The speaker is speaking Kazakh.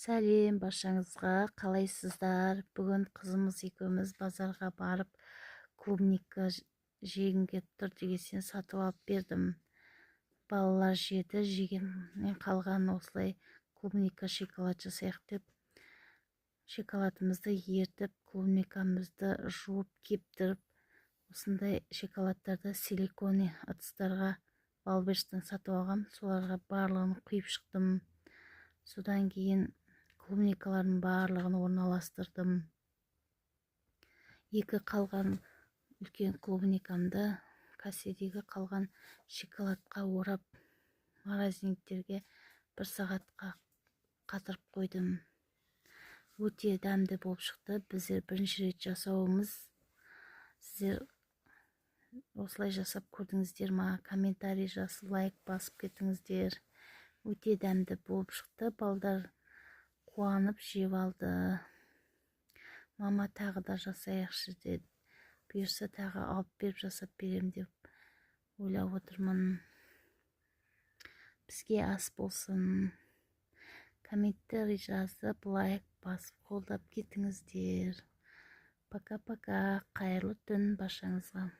Сәлем баршаңызға, қалайсыздар? Бүгін қызымыз екеуміз базарға барып, клубника жегім келіп тұр дегесен сатып алып бердім. Балалар жеді, жегеннен қалған осылай клубника шоколад жасайық деп, шоколадымызды ертіп, клубникамызды жуып кептіріп, осындай шоколадтарды силиконе ыдыстарға Балбештен сатып алғам. Соларға барлығын құйып шықтым. Содан кейін клубникалардың барлығын орналастырдым. Екі қалған үлкен клубникамды касседегі қалған шоколадқа орап, морозильниктерге 1 сағатқа қатырып қойдым. Өте дәмді болып шықты. Біздер бірінші рет жасауымыз. Сіздер осылай жасап көрдіңіздер ма? Комментарий жазып, лайк басып кетіңіздер. Өте дәмді болып шықты. Балдар қуанып жеп алды. Мама тағы да жасайықшы деді. Бұйырса тағы алып беріп жасап берем деп ойлап отырмын. Бізге ас болсын. Комментарий жазып, лайк басып қолдап кетіңіздер. Пока-пока. Қайырлы түн баршаңызға.